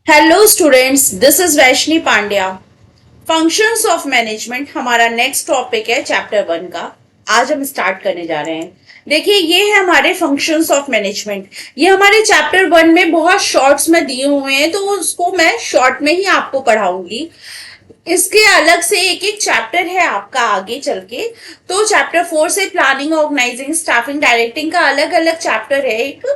Hello students, this is Vaishni Pandya. Functions of management हमारा next topic है chapter 1 का। आज हम स्टार्ट करने जा रहे हैं। देखिए, ये है हमारे फंक्शंस ऑफ मैनेजमेंट। ये हमारे चैप्टर 1 में बहुत शॉर्ट्स में दिए हुए हैं, तो उसको मैं शॉर्ट में ही आपको पढ़ाऊंगी। इसके अलग से एक एक चैप्टर है आपका आगे चल के। तो चैप्टर 4 से प्लानिंग, ऑर्गेनाइजिंग, स्टाफिंग, डायरेक्टिंग का अलग अलग चैप्टर है एक,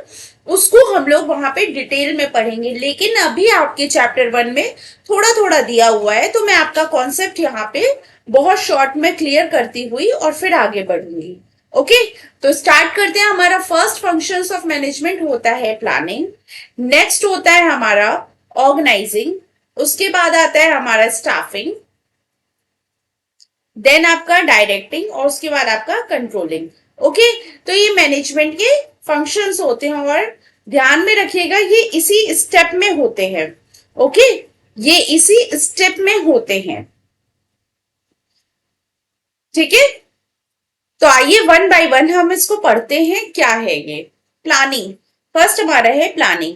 उसको हम लोग वहां पे डिटेल में पढ़ेंगे। लेकिन अभी आपके चैप्टर 1 में थोड़ा थोड़ा दिया हुआ है, तो मैं आपका कॉन्सेप्ट यहाँ पे बहुत शॉर्ट में क्लियर करती हुई और फिर आगे बढ़ूंगी। ओके, तो स्टार्ट करते हैं। हमारा फर्स्ट फंक्शंस ऑफ मैनेजमेंट होता है प्लानिंग, नेक्स्ट होता है हमारा ऑर्गेनाइजिंग, उसके बाद आता है हमारा स्टाफिंग, देन आपका डायरेक्टिंग और उसके बाद आपका कंट्रोलिंग। ओके, तो ये मैनेजमेंट के फंक्शंस होते हैं और ध्यान में रखिएगा ये इसी स्टेप में होते हैं। ओके, ये इसी स्टेप में होते हैं। ठीक है, तो आइए वन बाय वन हम इसको पढ़ते हैं। क्या है ये प्लानिंग? फर्स्ट हमारा है planning.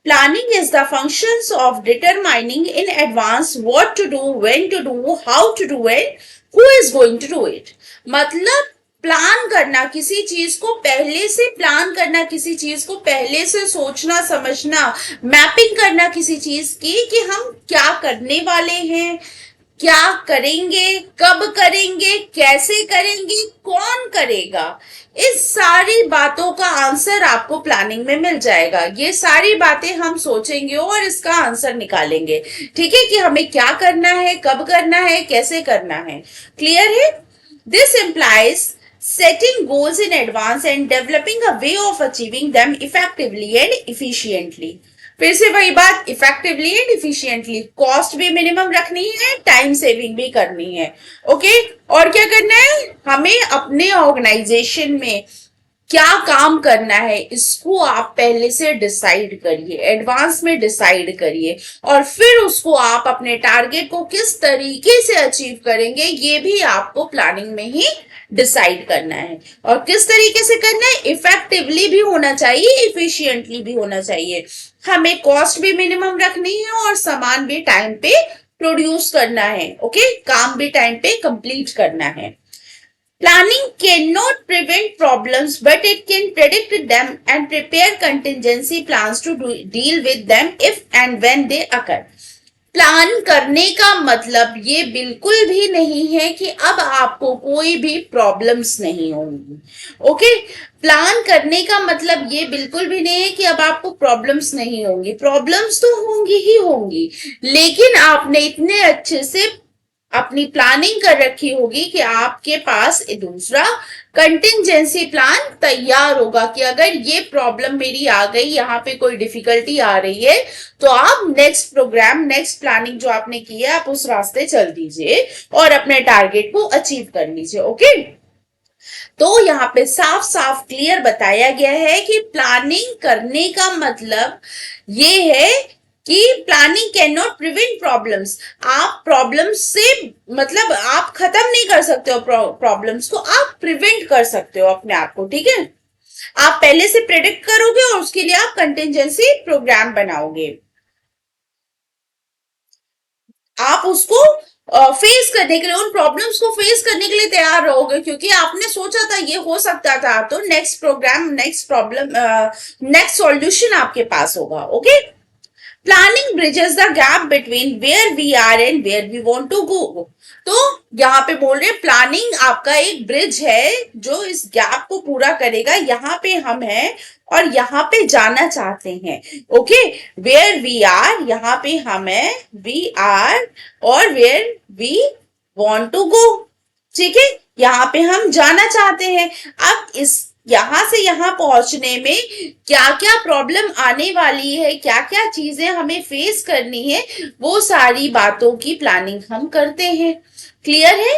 Planning is the functions of determining in advance what to do, when to do, how to do and who is going to do it. मतलब प्लान करना, किसी चीज को पहले से प्लान करना, किसी चीज को पहले से सोचना समझना, मैपिंग करना किसी चीज की कि हम क्या करने वाले हैं, क्या करेंगे, कब करेंगे, कैसे करेंगे, कौन करेगा। इस सारी बातों का आंसर आपको प्लानिंग में मिल जाएगा। ये सारी बातें हम सोचेंगे और इसका आंसर निकालेंगे। ठीक है, कि हमें क्या करना है, कब करना है, कैसे करना है। क्लियर है? This implies setting goals in advance and developing a way of achieving them effectively and efficiently। फिर से वही बात, इफेक्टिवली एंड इफिशियंटली। कॉस्ट भी मिनिमम रखनी है, टाइम सेविंग भी करनी है। ओके, और क्या करना है हमें अपने ऑर्गेनाइजेशन में, क्या काम करना है, इसको आप पहले से डिसाइड करिए, एडवांस में डिसाइड करिए, और फिर उसको आप अपने टारगेट को किस तरीके से अचीव करेंगे ये भी आपको प्लानिंग में ही डिसाइड करना है। और किस तरीके से करना है, इफेक्टिवली भी होना चाहिए, इफिशियंटली भी होना चाहिए। हमें कॉस्ट भी मिनिमम रखनी है और सामान भी टाइम पे प्रोड्यूस करना है। ओके, काम भी टाइम पे कंप्लीट करना है। Planning cannot prevent problems, but it can predict them and prepare contingency plans to deal with them if and when they occur। Plan करने का मतलब ये बिल्कुल भी नहीं है कि अब आपको कोई भी प्रॉब्लम्स नहीं होंगी। ओके, प्लान करने का मतलब ये बिल्कुल भी नहीं है कि अब आपको प्रॉब्लम्स नहीं होंगी। प्रॉब्लम्स तो होंगी ही होंगी, लेकिन आपने इतने अच्छे से अपनी प्लानिंग कर रखी होगी कि आपके पास दूसरा कंटिंजेंसी प्लान तैयार होगा कि अगर ये प्रॉब्लम मेरी आ गई, यहाँ पे कोई डिफिकल्टी आ रही है, तो आप नेक्स्ट प्रोग्राम, नेक्स्ट प्लानिंग जो आपने की है, आप उस रास्ते चल दीजिए और अपने टारगेट को अचीव कर लीजिए। ओके, तो यहाँ पे साफ साफ क्लियर बताया गया है कि प्लानिंग करने का मतलब ये है कि planning can not prevent problems. आप प्रॉब्लम्स से, मतलब आप खत्म नहीं कर सकते हो प्रॉब्लम्स को, आप प्रिवेंट कर सकते हो अपने आप को। ठीक है, आप पहले से प्रेडिक्ट करोगे और उसके लिए आप कंटिजेंसी प्रोग्राम बनाओगे। आप उसको फेस करने के लिए, उन प्रॉब्लम्स को फेस करने के लिए तैयार रहोगे, क्योंकि आपने सोचा था ये हो सकता था, तो next program, next problem, next solution आपके पास होगा। Okay, planning bridges the gap between where we are and where we want to go. तो यहाँ पे बोल रहे प्लानिंग आपका एक ब्रिज है जो इस गैप को पूरा करेगा। यहाँ पे हम हैं और यहाँ पे जाना चाहते हैं। ओके, वेयर वी आर, यहाँ पे हम हैं, वी आर, और where we want to go. ठीक है, यहाँ पे हम जाना चाहते हैं। अब इस यहां से यहां पहुंचने में क्या क्या प्रॉब्लम आने वाली है, क्या क्या चीजें हमें फेस करनी है, वो सारी बातों की प्लानिंग हम करते हैं। क्लियर है?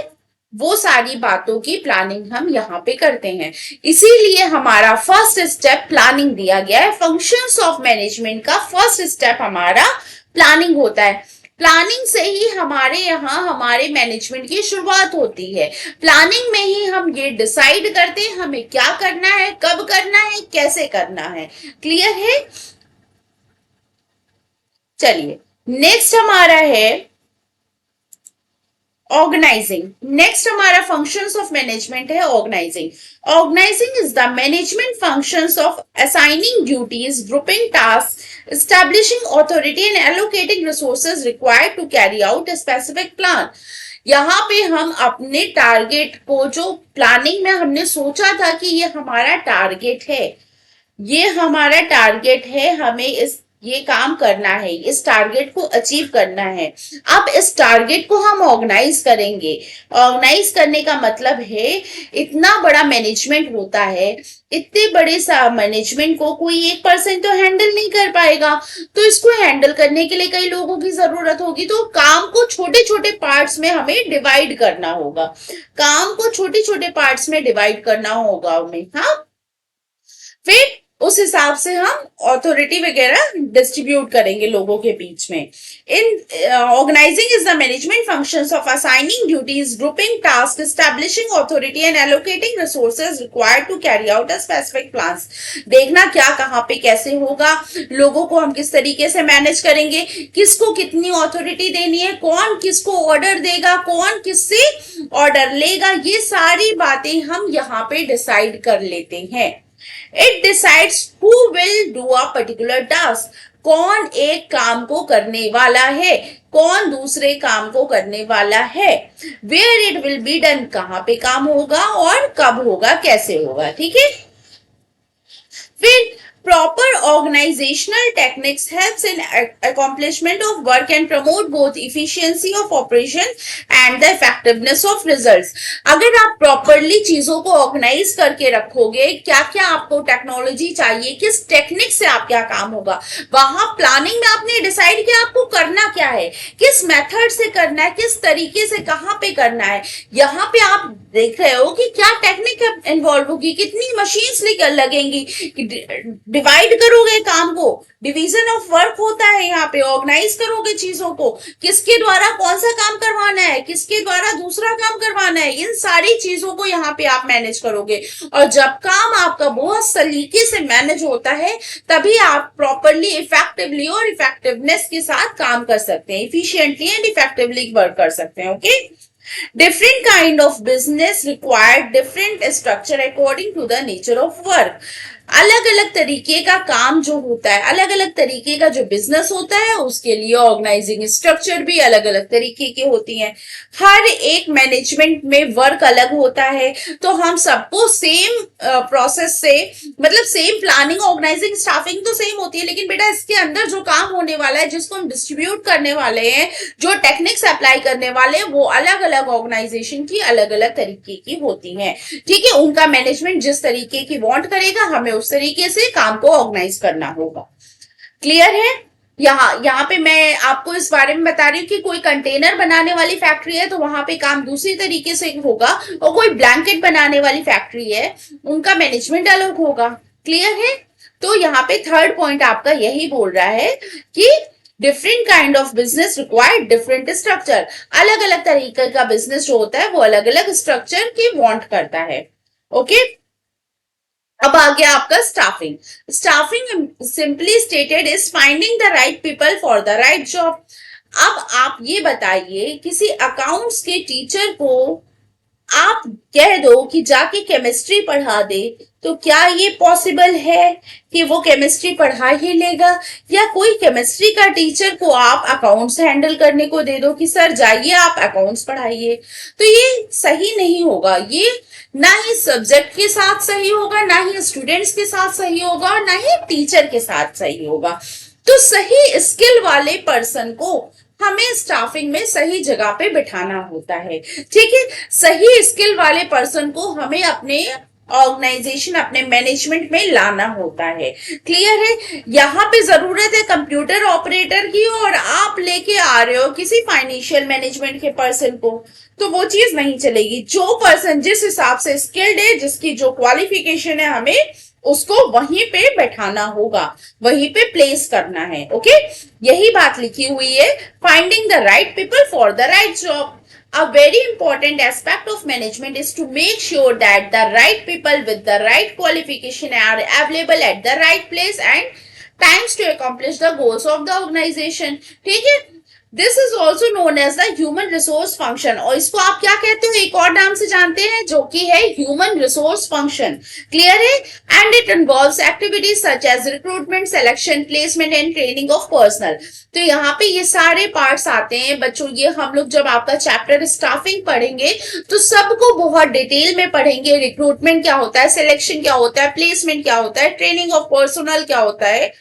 वो सारी बातों की प्लानिंग हम यहाँ पे करते हैं। इसीलिए हमारा फर्स्ट स्टेप प्लानिंग दिया गया है। फंक्शंस ऑफ मैनेजमेंट का फर्स्ट स्टेप हमारा प्लानिंग होता है। प्लानिंग से ही हमारे यहाँ हमारे मैनेजमेंट की शुरुआत होती है। प्लानिंग में ही हम ये डिसाइड करते हैं हमें क्या करना है, कब करना है, कैसे करना है। क्लियर है? चलिए नेक्स्ट हमारा है ऑर्गेनाइजिंग। नेक्स्ट हमारा फंक्शंस ऑफ मैनेजमेंट है organizing. Organizing is the management functions of assigning duties, grouping task, establishing authority and allocating resources required to carry out a specific plan. यहाँ पे हम अपने टारगेट को, जो प्लानिंग में हमने सोचा था कि ये हमारा टारगेट है, ये हमारा टारगेट है, हमें इस ये काम करना है, इस टारगेट को अचीव करना है। अब इस टारगेट को हम ऑर्गेनाइज करेंगे। ऑर्गेनाइज करने का मतलब है, इतना बड़ा मैनेजमेंट होता है, इतने बड़े सा मैनेजमेंट को कोई एक पर्सन तो हैंडल नहीं कर पाएगा, तो इसको हैंडल करने के लिए कई लोगों की जरूरत होगी। तो काम को छोटे छोटे पार्ट्स में हमें डिवाइड करना होगा, काम को छोटे छोटे पार्ट्स में डिवाइड करना होगा हमें। हाँ, फिर उस हिसाब से हम अथॉरिटी वगैरह डिस्ट्रीब्यूट करेंगे लोगों के बीच में। In organizing is the management functions of assigning duties, grouping task, establishing authority and allocating resources required to carry out a specific plans. देखना क्या कहाँ पे कैसे होगा, लोगों को हम किस तरीके से मैनेज करेंगे, किसको कितनी अथॉरिटी देनी है, कौन किसको ऑर्डर देगा, कौन किससे ऑर्डर लेगा, ये सारी बातें हम यहाँ पे डिसाइड कर लेते हैं। It decides who will do a particular task. कौन एक काम को करने वाला है, कौन दूसरे काम को करने वाला है, Where it will be done, कहाँ पे काम होगा और कब होगा, कैसे होगा। ठीक है, फिर proper organizational techniques helps in accomplishment of work and promote both efficiency of operation and the effectiveness of results। अगर आप प्रॉपरली चीजों को ऑर्गेनाइज करके रखोगे, क्या क्या आपको टेक्नोलॉजी चाहिए, किस टेक्निक से आप क्या काम होगा, वहां प्लानिंग में आपने डिसाइड किया आपको करना क्या है, किस मेथड से करना है, किस तरीके से कहाँ पे करना है। यहाँ पे आप देख रहे हो कि क्या टेक्निक इन्वॉल्व होगी, कितनी मशीन्स लगेंगी, डिवाइड करोगे काम को, डिवीजन ऑफ वर्क होता है, यहाँ पे ऑर्गेनाइज करोगे चीजों को, किसके द्वारा कौन सा काम करवाना है, किसके द्वारा दूसरा काम करवाना है, इन सारी चीजों को यहाँ पे आप मैनेज करोगे। और जब काम आपका बहुत सलीके से मैनेज होता है, तभी आप प्रॉपरली, इफेक्टिवली और इफेक्टिवनेस के साथ काम कर सकते हैं, इफिशियंटली एंड इफेक्टिवली वर्क कर सकते हैं। Okay, different kind of business require different structure according to the nature of work। अलग अलग तरीके का काम जो होता है, अलग अलग तरीके का जो बिजनेस होता है, उसके लिए ऑर्गेनाइजिंग स्ट्रक्चर भी अलग अलग तरीके की होती हैं। हर एक मैनेजमेंट में वर्क अलग होता है, तो हम सबको सेम प्रोसेस से, मतलब सेम प्लानिंग, ऑर्गेनाइजिंग, स्टाफिंग तो सेम होती है, लेकिन बेटा इसके अंदर जो काम होने वाला है, जिसको हम डिस्ट्रीब्यूट करने वाले हैं, जो टेक्निक्स अप्लाई करने वाले हैं, वो अलग अलग ऑर्गेनाइजेशन की अलग अलग तरीके की होती हैं। ठीक है, उनका मैनेजमेंट जिस तरीके की वांट करेगा, हमें उस तरीके से काम को ऑर्गेनाइज करना होगा। क्लियर है? यहाँ पे मैं आपको इस बारे में बता रही हूँ कि कोई कंटेनर बनाने वाली फैक्ट्री है तो वहां पे काम दूसरी तरीके से होगा, और कोई ब्लैंकेट बनाने वाली फैक्ट्री है, उनका मैनेजमेंट अलग होगा। क्लियर है? तो यहाँ पे थर्ड पॉइंट आपका यही बोल रहा है कि different kind of business required different structure. अलग अलग तरीके का बिजनेस जो होता है वो अलग अलग स्ट्रक्चर के वांट करता है। ओके, अब आ गया आपका staffing. Staffing simply stated is finding the right people for the right job. अब आप ये बताइए, किसी अकाउंट्स के टीचर को आप कह दो कि जाके केमिस्ट्री पढ़ा दे, तो क्या ये पॉसिबल है कि वो केमिस्ट्री पढ़ा ही लेगा? या कोई केमिस्ट्री का टीचर को आप अकाउंट्स हैंडल करने को दे दो कि सर जाइए आप अकाउंट्स पढ़ाइए, तो ये सही नहीं होगा। ये ना ही सब्जेक्ट के साथ सही होगा, ना ही स्टूडेंट्स के साथ सही होगा, और ना ही टीचर के साथ सही होगा। तो सही स्किल वाले पर्सन को हमें स्टाफिंग में सही जगह पे बिठाना होता है। ठीक है, सही स्किल वाले पर्सन को हमें अपने ऑर्गेनाइजेशन, अपने मैनेजमेंट में लाना होता है। क्लियर है? यहाँ पे जरूरत है कंप्यूटर ऑपरेटर की, और आप लेके आ रहे हो किसी फाइनेंशियल मैनेजमेंट के पर्सन को, तो वो चीज नहीं चलेगी। जो पर्सन जिस हिसाब से स्किल्ड है, जिसकी जो क्वालिफिकेशन है, हमें उसको वहीं पे बैठाना होगा, वहीं पे प्लेस करना है। ओके, यही बात लिखी हुई है, finding the right people for the right job. A very important aspect of management is to make sure that the right people with the right qualification are available at the right place and times to accomplish the goals of the organization. ठीक है, this is also known as the human resource function, और इसको आप क्या कहते हो, एक और नाम से जानते हैं जो कि है ह्यूमन रिसोर्स फंक्शन. क्लियर है? And it involves activities such as recruitment, selection, placement and training of personal. तो यहाँ पे ये सारे पार्ट्स आते हैं बच्चों. ये हम लोग जब आपका चैप्टर स्टाफिंग पढ़ेंगे तो सबको बहुत डिटेल में पढ़ेंगे. रिक्रूटमेंट क्या होता है, सिलेक्शन क्या होता है, प्लेसमेंट क्या होता है, ट्रेनिंग ऑफ पर्सनल क्या होता है,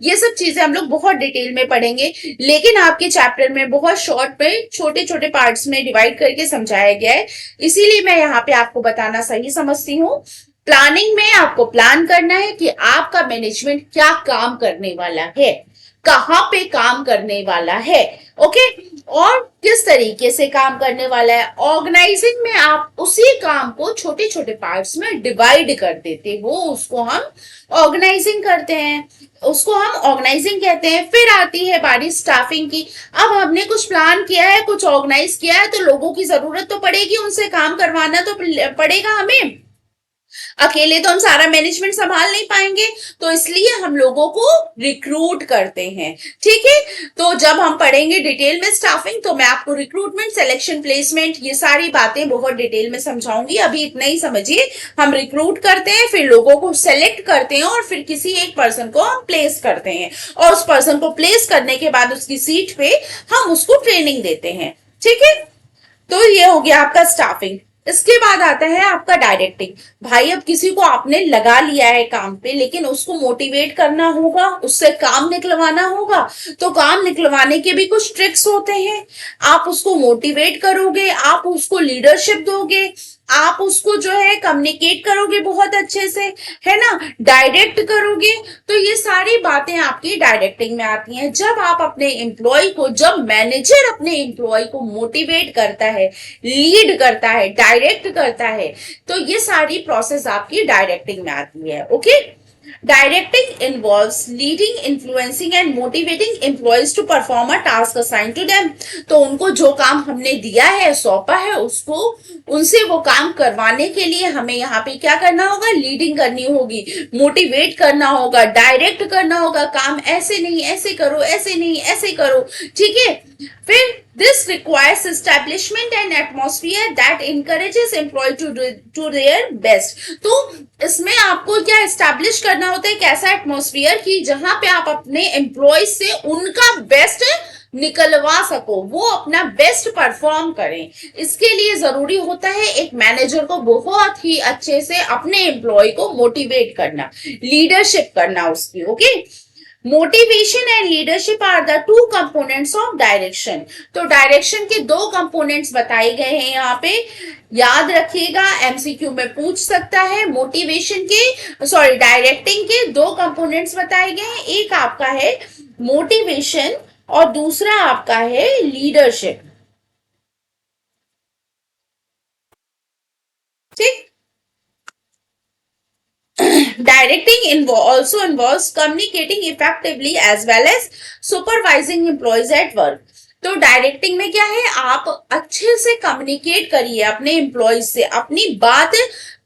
ये सब चीजें हम लोग बहुत डिटेल में पढ़ेंगे. लेकिन आपके चैप्टर में बहुत शॉर्ट में छोटे छोटे पार्ट्स में डिवाइड करके समझाया गया है, इसीलिए मैं यहाँ पे आपको बताना सही समझती हूँ. प्लानिंग में आपको प्लान करना है कि आपका मैनेजमेंट क्या काम करने वाला है, कहाँ पे काम करने वाला है, ओके, और किस तरीके से काम करने वाला है. ऑर्गेनाइजिंग में आप उसी काम को छोटे छोटे पार्ट्स में डिवाइड कर देते हो, उसको हम ऑर्गेनाइजिंग करते हैं, उसको हम ऑर्गेनाइजिंग कहते हैं. फिर आती है बारी स्टाफिंग की. अब हमने कुछ प्लान किया है, कुछ ऑर्गेनाइज किया है, तो लोगों की जरूरत तो पड़ेगी, उनसे काम करवाना तो पड़ेगा हमें. अकेले तो हम सारा मैनेजमेंट संभाल नहीं पाएंगे, तो इसलिए हम लोगों को रिक्रूट करते हैं. ठीक है, तो जब हम पढ़ेंगे डिटेल में स्टाफिंग, तो मैं आपको रिक्रूटमेंट, सिलेक्शन, प्लेसमेंट, ये सारी बातें बहुत डिटेल में समझाऊंगी. अभी इतना ही समझिए, हम रिक्रूट करते हैं, फिर लोगों को सेलेक्ट करते हैं, और फिर किसी एक पर्सन को हम प्लेस करते हैं, और उस पर्सन को प्लेस करने के बाद उसकी सीट पे हम उसको ट्रेनिंग देते हैं. ठीक है, तो ये हो गया आपका स्टाफिंग. इसके बाद आता है आपका डायरेक्टिंग. भाई अब किसी को आपने लगा लिया है काम पे, लेकिन उसको मोटिवेट करना होगा, उससे काम निकलवाना होगा. तो काम निकलवाने के भी कुछ ट्रिक्स होते हैं. आप उसको मोटिवेट करोगे, आप उसको लीडरशिप दोगे, आप उसको जो है कम्युनिकेट करोगे बहुत अच्छे से, है ना, डायरेक्ट करोगे. तो ये सारी बातें आपकी डायरेक्टिंग में आती हैं. जब आप अपने एम्प्लॉय को, जब मैनेजर अपने एम्प्लॉय को मोटिवेट करता है, लीड करता है, डायरेक्ट करता है, तो ये सारी प्रोसेस आपकी डायरेक्टिंग में आती है. Okay, Directing involves leading, influencing and motivating employees to perform a task assigned to them. तो उनको जो काम हमने दिया है, सौंपा है, उसको उनसे वो काम करवाने के लिए हमें यहाँ पे क्या करना होगा, लीडिंग करनी होगी, मोटिवेट करना होगा, डायरेक्ट करना होगा. काम ऐसे नहीं ऐसे करो, ऐसे नहीं ऐसे करो. ठीक है, फिर this requires establishment and atmosphere that encourages employee to their best. तो इसमें आपको क्या एस्टैब्लिश करना होता है, कैसा एटमोस्फियर की जहां पे आप अपने एम्प्लॉय से उनका बेस्ट निकलवा सको, वो अपना बेस्ट परफॉर्म करें. इसके लिए जरूरी होता है एक मैनेजर को बहुत ही अच्छे से अपने एम्प्लॉय को मोटिवेट करना, लीडरशिप करना उसकी. Okay, motivation and leadership are the two components of direction. तो डायरेक्शन के दो कंपोनेंट्स बताए गए हैं यहाँ पे, याद रखिएगा, एमसीक्यू में पूछ सकता है. मोटिवेशन के, सॉरी, डायरेक्टिंग के दो कंपोनेंट्स बताए गए हैं. एक आपका है मोटिवेशन और दूसरा आपका है लीडरशिप. ठीक, directing also involves communicating effectively as well as supervising employees at work. तो डायरेक्टिंग में क्या है, आप अच्छे से कम्युनिकेट करिए अपने एम्प्लॉयज से, अपनी बात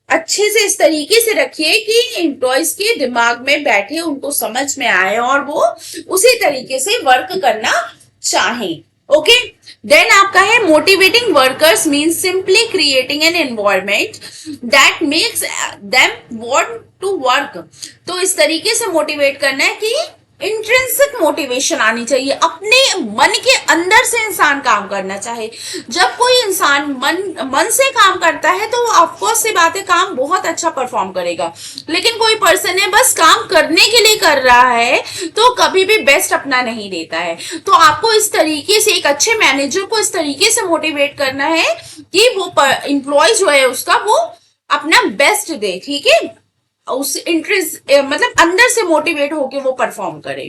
अच्छे से इस तरीके से रखिए कि एम्प्लॉयज के दिमाग में बैठे, उनको समझ में आए और वो उसी तरीके से वर्क करना चाहें. ओके, देन आपका है motivating workers means simply creating an environment that makes them want to work. तो इस तरीके से मोटिवेट करना है कि इंट्रिंसिक मोटिवेशन आनी चाहिए, अपने मन के अंदर से इंसान काम करना चाहे. जब कोई इंसान मन से काम करता है तो ऑफकोर्स से बात है, काम बहुत अच्छा परफॉर्म करेगा. लेकिन कोई पर्सन है बस काम करने के लिए कर रहा है, तो कभी भी बेस्ट अपना नहीं देता है. तो आपको इस तरीके से, एक अच्छे मैनेजर को इस तरीके से मोटिवेट करना है कि वो एम्प्लॉय जो है उसका वो अपना बेस्ट दे. ठीक है, उस इंटरेस्ट मतलब अंदर से मोटिवेट होके वो परफॉर्म करे.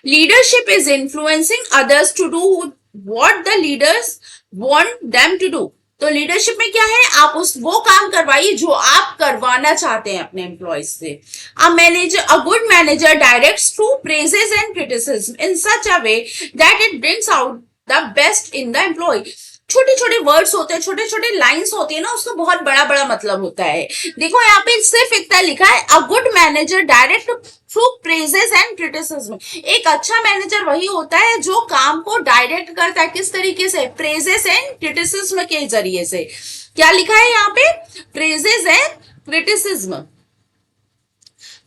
Leadership is influencing others to do what the leaders want them to do. तो लीडरशिप में क्या है, आप वो काम करवाइए जो आप करवाना चाहते हैं अपने एम्प्लॉयज से. A good manager directs through praises and criticism in such a way that it brings out the best in the employee. छोटे छोटे वर्ड्स होते हैं, छोटे छोटे लाइंस होती है ना, उसका बहुत बड़ा बड़ा मतलब होता है। देखो यहाँ पे सिर्फ इतना लिखा है, अ good manager direct through praises and criticism. एक अच्छा मैनेजर वही होता है जो काम को डायरेक्ट करता है, किस तरीके से, प्रेजेस एंड क्रिटिसिज्म के जरिए से। क्या लिखा है यहाँ पे, प्रेजेस एंड क्रिटिसिज्म।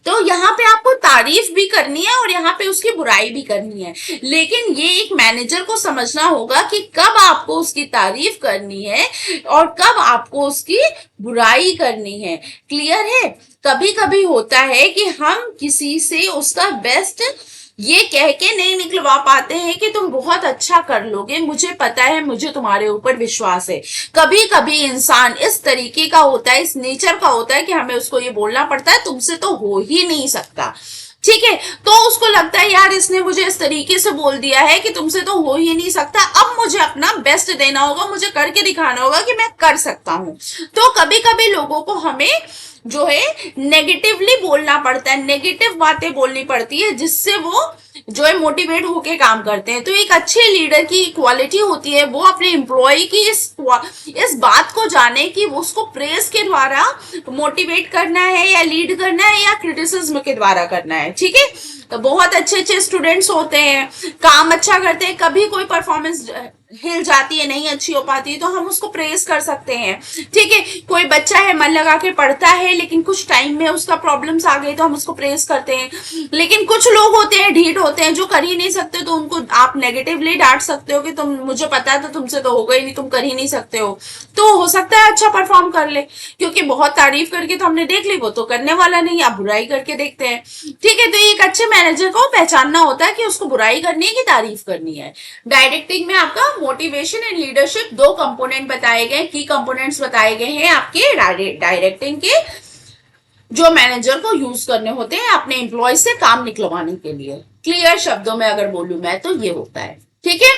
तो यहाँ पे आपको तारीफ भी करनी है और यहाँ पे उसकी बुराई भी करनी है, लेकिन ये एक मैनेजर को समझना होगा कि कब आपको उसकी तारीफ करनी है और कब आपको उसकी बुराई करनी है। क्लियर है। कभी कभी होता है कि हम किसी से उसका बेस्ट ये कह के नहीं निकलवा पाते हैं कि तुम बहुत अच्छा कर लोगे, मुझे पता है, मुझे तुम्हारे ऊपर विश्वास है। कभी कभी इंसान इस तरीके का होता है, इस नेचर का होता है कि हमें उसको ये बोलना पड़ता है तुमसे तो हो ही नहीं सकता। ठीक है, तो उसको लगता है यार इसने मुझे इस तरीके से बोल दिया है कि तुमसे तो हो ही नहीं सकता, अब मुझे अपना बेस्ट देना होगा, मुझे करके दिखाना होगा कि मैं कर सकता हूं। तो कभी कभी लोगों को हमें जो है नेगेटिवली बोलना पड़ता है, नेगेटिव बातें बोलनी पड़ती है, जिससे वो जो है मोटिवेट होके काम करते हैं। तो एक अच्छे लीडर की क्वालिटी होती है वो अपने एम्प्लॉय की इस बात को जाने कि वो उसको प्रेस के द्वारा मोटिवेट करना है या लीड करना है या क्रिटिसिज्म के द्वारा करना है। ठीक है, तो बहुत अच्छे अच्छे स्टूडेंट्स होते हैं, काम अच्छा करते हैं, कभी कोई परफॉर्मेंस हिल जाती है, नहीं अच्छी हो पाती है, तो हम उसको प्रेस कर सकते हैं। ठीक है, कोई बच्चा है मन लगा के पढ़ता है लेकिन कुछ टाइम में उसका प्रॉब्लम्स आ गई तो हम उसको प्रेस करते हैं। लेकिन कुछ लोग होते हैं ढीठ होते हैं जो कर ही नहीं सकते, तो उनको आप नेगेटिवली डांट सकते हो कि तुम, मुझे पता है तो तुमसे तो होगा ही नहीं, तुम कर ही नहीं सकते हो। तो हो सकता है अच्छा परफॉर्म कर ले, क्योंकि बहुत तारीफ करके तो हमने देख ली, वो तो करने वाला नहीं, आप बुराई करके देखते हैं। ठीक है, तो एक अच्छे मैनेजर को पहचानना होता है कि उसको बुराई करनी है कि तारीफ करनी है। डायरेक्टिंग में आपका मोटिवेशन एंड लीडरशिप दो कंपोनेंट बताए गए, की कंपोनेंट्स बताए गए हैं आपके डायरेक्टिंग के, जो मैनेजर को यूज करने होते हैं अपने एम्प्लॉय से काम निकलवाने के लिए। क्लियर शब्दों में अगर बोलूं मैं तो ये होता है। ठीक है,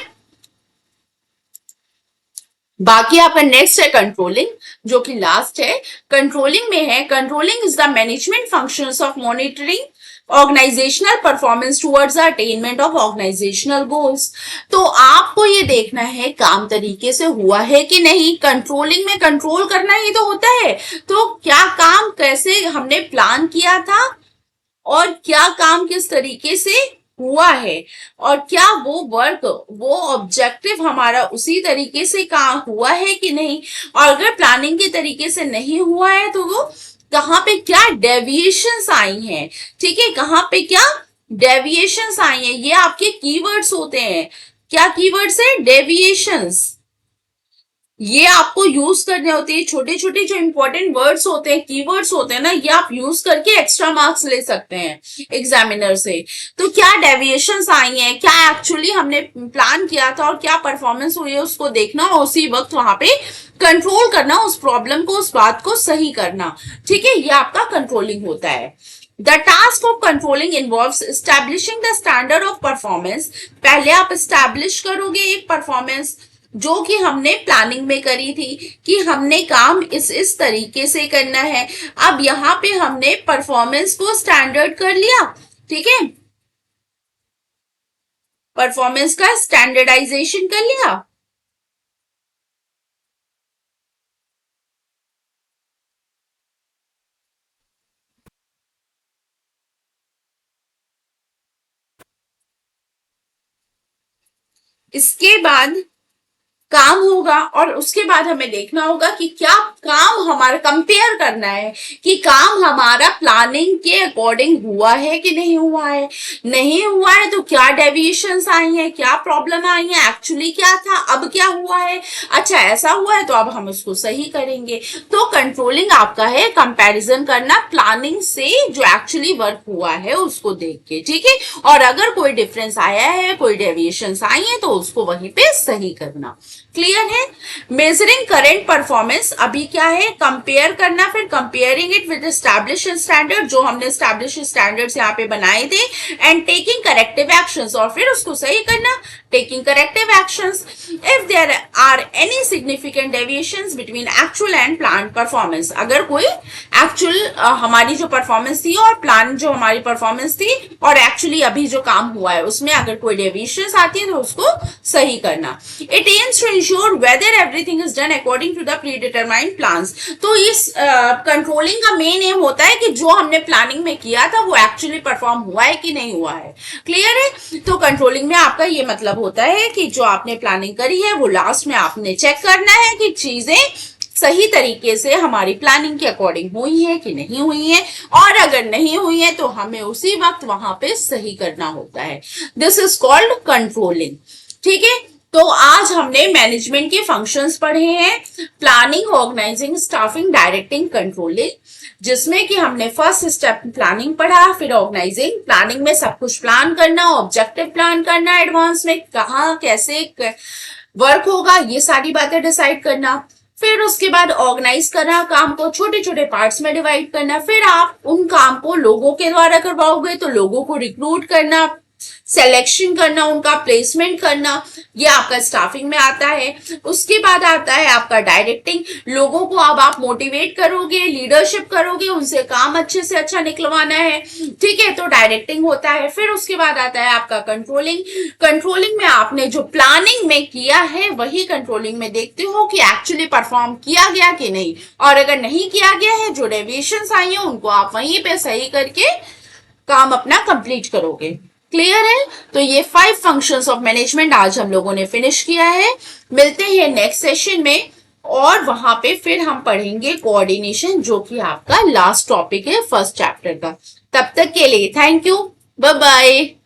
बाकी आपका नेक्स्ट है कंट्रोलिंग, जो कि लास्ट है। कंट्रोलिंग में है, controlling is the management functions of monitoring organizational performance towards the attainment of organizational goals. तो आपको ये देखना है काम तरीके से हुआ है कि नहीं। कंट्रोलिंग में कंट्रोल करना ही तो होता है, तो क्या काम कैसे हमने प्लान किया था और क्या काम किस तरीके से हुआ है, और क्या वो वर्क, वो ऑब्जेक्टिव हमारा उसी तरीके से काम हुआ है कि नहीं। और अगर प्लानिंग के तरीके से नहीं हुआ है तो वो कहाँ पे क्या डेविएशंस आई हैं। ठीक है, कहाँ पे क्या डेविएशंस आई हैं, ये आपके कीवर्ड्स होते हैं। क्या कीवर्ड्स है, डेविएशंस, ये आपको यूज करने होते हैं। छोटे छोटे जो इंपॉर्टेंट वर्ड्स होते हैं, कीवर्ड्स होते हैं ना, ये आप यूज करके एक्स्ट्रा मार्क्स ले सकते हैं एग्जामिनर से। तो क्या डेविएशंस आई हैं, क्या एक्चुअली हमने प्लान किया था और क्या परफॉर्मेंस हुई है, उसको देखना और उसी वक्त वहां पे कंट्रोल करना, उस प्रॉब्लम को, उस बात को सही करना। ठीक है, ये आपका कंट्रोलिंग होता है। The task of controlling involves establishing the standard of performance। पहले आप establish करोगे एक परफॉर्मेंस जो कि हमने प्लानिंग में करी थी कि हमने काम इस तरीके से करना है। अब यहाँ पे हमने परफॉर्मेंस को स्टैंडर्ड कर लिया। ठीक है, परफॉर्मेंस का स्टैंडर्डाइजेशन कर लिया। इसके बाद काम होगा और उसके बाद हमें देखना होगा कि क्या काम हमारा, कंपेयर करना है कि काम हमारा प्लानिंग के अकॉर्डिंग हुआ है कि नहीं हुआ है। नहीं हुआ है तो क्या डेविएशंस आई हैं, क्या प्रॉब्लम आई है, एक्चुअली क्या था, अब क्या हुआ है। अच्छा ऐसा हुआ है तो अब हम उसको सही करेंगे। तो कंट्रोलिंग आपका है कंपैरिजन करना प्लानिंग से जो एक्चुअली वर्क हुआ है उसको देख के। ठीक है, और अगर कोई डिफरेंस आया है, कोई डेविएशंस आई है, तो उसको वहीं पे सही करना। क्लियर है। मेजरिंग करेंट परफॉर्मेंस अभी क्या है, कंपेयर करना, फिर comparing it with establish standard, जो हमने एस्टैब्लिश स्टैंडर्ड्स यहाँ पे बनाए थे, एंड टेकिंग करेक्टिव एक्शंस, और फिर उसको सही करना, taking corrective actions if there are any significant deviations between actual and plan performance. अगर कोई एक्चुअल हमारी जो परफॉर्मेंस थी और प्लान जो हमारी परफॉर्मेंस थी और एक्चुअली अभी जो काम हुआ है उसमें अगर कोई डेविएशंस आती है तो उसको सही करना। It aims to ensure whether everything is done according to the predetermined plans. तो इस कंट्रोलिंग का मेन एम होता है कि जो हमने प्लानिंग में किया था वो एक्चुअली परफॉर्म हुआ है कि नहीं हुआ है. क्लियर है? तो कंट्रोलिंग में आपका ये मतलब होता है कि जो आपने प्लानिंग करी है वो लास्ट में आपने चेक करना है कि चीजें सही तरीके से हमारी प्लानिंग के अकॉर्डिंग हुई है कि नहीं हुई है, और अगर नहीं हुई है तो हमें उसी वक्त वहां पे सही करना होता है. This is called controlling. ठीक है, तो आज हमने मैनेजमेंट के फंक्शंस पढ़े हैं, planning, organizing, staffing, directing, controlling, जिसमें कि हमने फर्स्ट स्टेप प्लानिंग पढ़ा, फिर ऑर्गेनाइजिंग. प्लानिंग में सब कुछ प्लान करना, ऑब्जेक्टिव प्लान करना, एडवांस में कहाँ कैसे वर्क होगा ये सारी बातें डिसाइड करना. फिर उसके बाद ऑर्गेनाइज करना, काम को छोटे छोटे पार्ट्स में डिवाइड करना. फिर आप उन काम को लोगों के द्वारा करवाओगे तो लोगों को रिक्रूट करना, सिलेक्शन करना, उनका प्लेसमेंट करना, ये आपका स्टाफिंग में आता है. उसके बाद आता है आपका डायरेक्टिंग. लोगों को अब आप मोटिवेट करोगे, लीडरशिप करोगे, उनसे काम अच्छे से अच्छा निकलवाना है. ठीक है, तो डायरेक्टिंग होता है. फिर उसके बाद आता है आपका कंट्रोलिंग. कंट्रोलिंग में आपने जो प्लानिंग में किया है वही कंट्रोलिंग में देखते हो कि एक्चुअली परफॉर्म किया गया कि नहीं, और अगर नहीं किया गया है, जो डेविएशंस आई है उनको आप वहीं पे सही करके काम अपना कंप्लीट करोगे. क्लियर है? तो ये 5 फंक्शंस ऑफ मैनेजमेंट आज हम लोगों ने फिनिश किया है. मिलते हैं नेक्स्ट सेशन में, और वहां पे फिर हम पढ़ेंगे कोऑर्डिनेशन, जो कि आपका लास्ट टॉपिक है फर्स्ट चैप्टर का. तब तक के लिए थैंक यू, बाय बाय.